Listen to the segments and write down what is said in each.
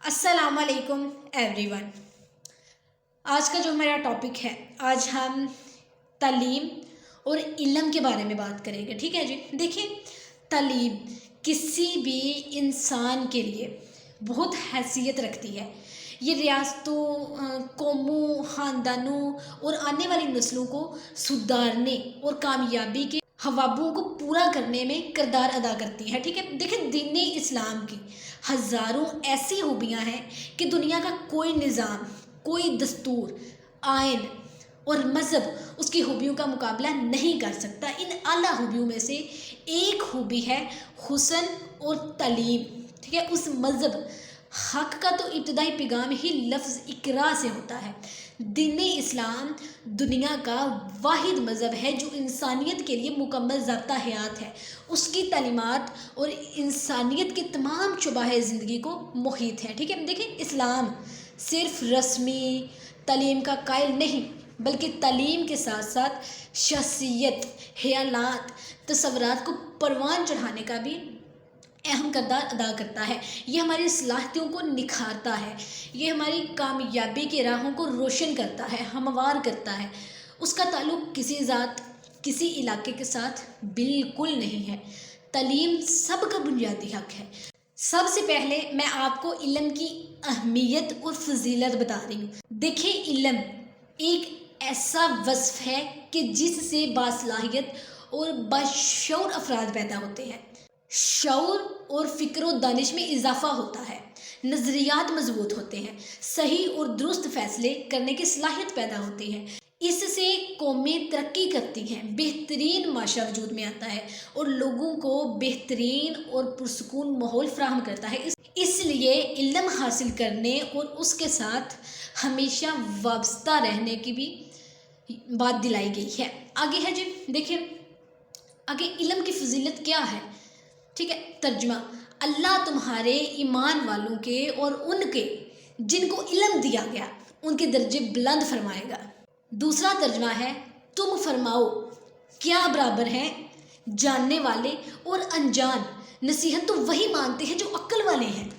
अस्सलाम वालेकुम एवरीवन। आज का जो हमारा टॉपिक है, आज हम तालीम और इल्म के बारे में बात करेंगे। ठीक है जी। देखिए, तालीम किसी भी इंसान के लिए बहुत हैसियत रखती है। ये रियासतों, कौमों, ख़ानदानों और आने वाली नस्लों को सुधारने और कामयाबी के ख्वाबों को पूरा करने में किरदार अदा करती है। ठीक है। देखिए, दीन इस्लाम की हज़ारों ऐसी खूबियाँ हैं कि दुनिया का कोई निज़ाम, कोई दस्तूर, आइन और मज़हब उसकी खूबियों का मुकाबला नहीं कर सकता। इन आला खूबियों में से एक खूबी है हुस्न और तालीम। ठीक है। उस मज़हब हक़ का तो इब्तदाई पैगाम ही लफ्ज़ इकरा से होता है। दीन इस्लाम दुनिया का वाहिद मज़हब है जो इंसानियत के लिए मुकम्मल ज़ाब्ता हयात है। उसकी तालीमात और इंसानियत के तमाम शुबाहे ज़िंदगी को मुहीत है। ठीक है। देखिए, इस्लाम सिर्फ़ रस्मी तालीम का कायल नहीं, बल्कि तालीम के साथ साथ शख्सियत, ख़यालात, तसव्वुरात को परवान चढ़ाने का भी अहम किरदार अदा करता है। ये हमारी सलाहियतों को निखारता है, ये हमारी कामयाबी के राहों को रोशन करता है, हमवार करता है। उसका ताल्लुक़ किसी ज़ात, किसी इलाके के साथ बिल्कुल नहीं है। तालीम सबका बुनियादी हक़ है। सबसे पहले मैं आपको इल्म की अहमियत और फजीलत बता रही हूँ। देखिए, इल्म एक ऐसा वस्फ़ है कि जिससे बासलाहियत और बाशऊर अफराद पैदा होते हैं। शऊर और फ़िक्र व दानिश में इजाफ़ा होता है, नज़रियात मजबूत होते हैं, सही और दुरुस्त फ़ैसले करने की सलाहियत पैदा होती है। इससे कौमें तरक्की करती हैं, बेहतरीन माशरा वजूद में आता है और लोगों को बेहतरीन और पुरसुकून माहौल फ़राहम करता है। इसलिए इल्म हासिल करने और उसके साथ हमेशा वाबस्ता रहने की भी बात दिलाई गई है। आगे है जी। देखिए, आगे इल्म की फजीलत क्या है। ठीक है। तर्जुमा, अल्लाह तुम्हारे ईमान वालों के और उनके जिनको इल्म दिया गया उनके दर्जे बुलंद फरमाएगा। दूसरा तर्जुमा है, तुम फरमाओ क्या बराबर हैं जानने वाले और अनजान। नसीहत तो वही मानते हैं जो अक्ल वाले हैं।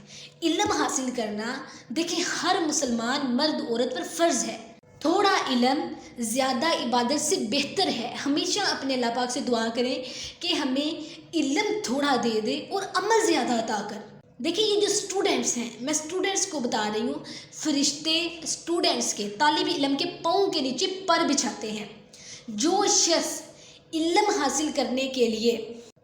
इल्म हासिल करना देखिए हर मुसलमान मर्द औरत पर फ़र्ज़ है। थोड़ा इल्म ज़्यादा इबादत से बेहतर है। हमेशा अपने अल्लाह पाक से दुआ करें कि हमें इल्म थोड़ा दे दे और अमल ज़्यादा अता कर। देखिए, ये जो स्टूडेंट्स हैं, मैं स्टूडेंट्स को बता रही हूँ, फरिश्ते स्टूडेंट्स के, तालिब इल्म के पाँव के नीचे पर बिछाते हैं। जो शख्स इल्म हासिल करने के लिए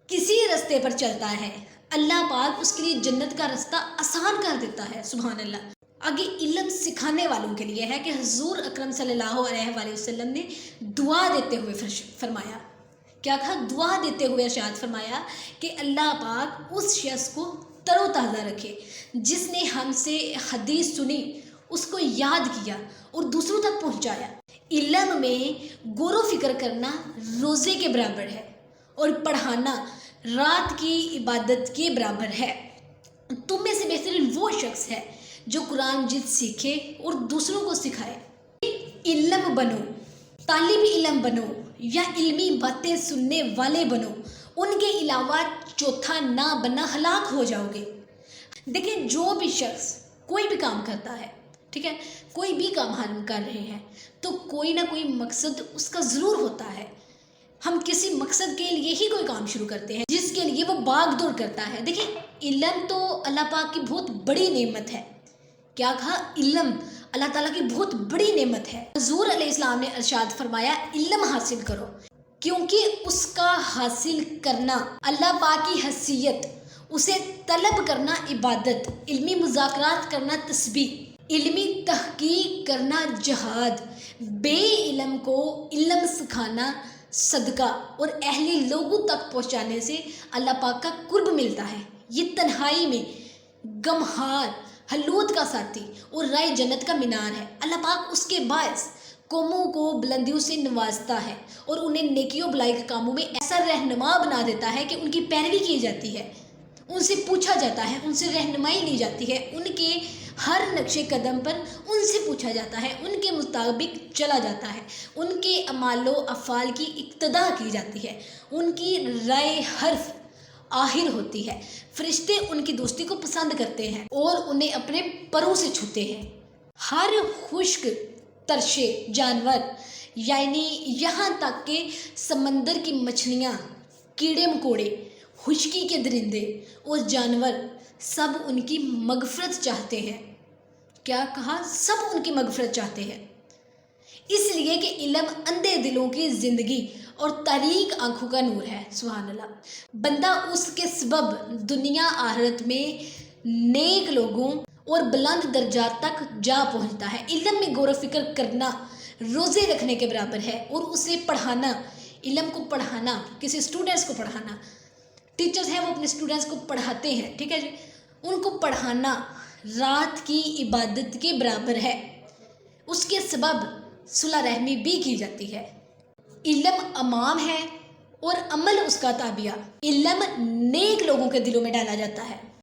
किसी रास्ते पर चलता है, अल्लाह पाक उसके लिए जन्नत का रास्ता आसान कर देता है। सुभान अल्लाह। आगे इल्म सिखाने वालों के लिए है कि हुज़ूर अकरम सल्लल्लाहु अलैहि वसल्लम ने दुआ देते हुए फरमाया, क्या कहा? दुआ देते हुए इरशाद फरमाया कि अल्लाह पाक उस शख्स को तरोताज़ा रखे जिसने हमसे हदीस सुनी, उसको याद किया और दूसरों तक पहुँचाया। इल्म में गौर व फिक्र करना रोज़े के बराबर है और पढ़ाना रात की इबादत के बराबर है। तुम में से बेहतरीन वो शख्स है जो कुरान मजीद सीखे और दूसरों को सिखाए। इल्म बनो, तालिब इल्म बनो या इल्मी बातें सुनने वाले बनो, उनके अलावा चौथा ना बनना, हलाक हो जाओगे। देखिए, जो भी शख्स कोई भी काम करता है, ठीक है, कोई भी काम हम कर रहे हैं तो कोई ना कोई मकसद उसका ज़रूर होता है। हम किसी मकसद के लिए ही कोई काम शुरू करते हैं जिसके लिए वो भाग दौड़ करता है। देखिए, इल्म तो अल्लाह पाक की बहुत बड़ी नेमत है। क्या कहा? इल्म अल्लाह ताला की बहुत बड़ी नेमत है। हुज़ूर अलैहिस्सलाम ने इरशाद फरमाया, इल्म हासिल करो, क्योंकि उसका हासिल करना अल्लाह पाक की हैसियत, उसे तलब करना इबादत, इल्मी मुज़ाकरात करना तस्बीह, इल्मी तहकीक करना जहाद, बे इल्म को इल्म सिखाना सदका और अहले लोगों तक पहुँचाने से अल्लाह पाक का कुर्ब मिलता है। ये तन्हाई में गमहार हलूत का साथी और राय जन्नत का मीनार है। अल्लाह पाक उसके बायस कौमों को बुलंदियों से नवाजता है और उन्हें नेकियों भलाई के कामों में ऐसा रहनुमा बना देता है कि उनकी पैरवी की जाती है, उनसे पूछा जाता है, उनसे रहनुमाई ली जाती है, उनके हर नक्शे कदम पर उनसे पूछा जाता है, उनके मुताबिक चला जाता है, उनके अमालो अफ़ाल की इक्तदा की जाती है, उनकी राय हर्फ आहिर होती है। फरिश्ते उनकी दोस्ती को पसंद करते हैं और उन्हें अपने परों से छूते हैं। हर खुश्क तरशे जानवर, यानी यहाँ तक कि समंदर की मछलियाँ, कीड़े मकोड़े, खुश्की के दरिंदे और जानवर सब उनकी मगफरत चाहते हैं। क्या कहा? सब उनकी मगफरत चाहते हैं, इसलिए कि इल्म अंधे दिलों की ज़िंदगी और तारीक आंखों का नूर है। सुभान अल्लाह। बंदा उसके सबब दुनिया आखिरत में नेक लोगों और बुलंद दर्जात तक जा पहुंचता है। इल्म में गौर फिक्र करना रोज़े रखने के बराबर है और उसे पढ़ाना, इल्म को पढ़ाना, किसी स्टूडेंट्स को पढ़ाना, टीचर्स हैं वो अपने स्टूडेंट्स को पढ़ाते हैं, ठीक है जी, उनको पढ़ाना रात की इबादत के बराबर है। उसके सबब सुलह रहमी भी की जाती है। इल्म अमाम है और अमल उसका ताबिया। इल्म नेक लोगों के दिलों में डाला जाता है।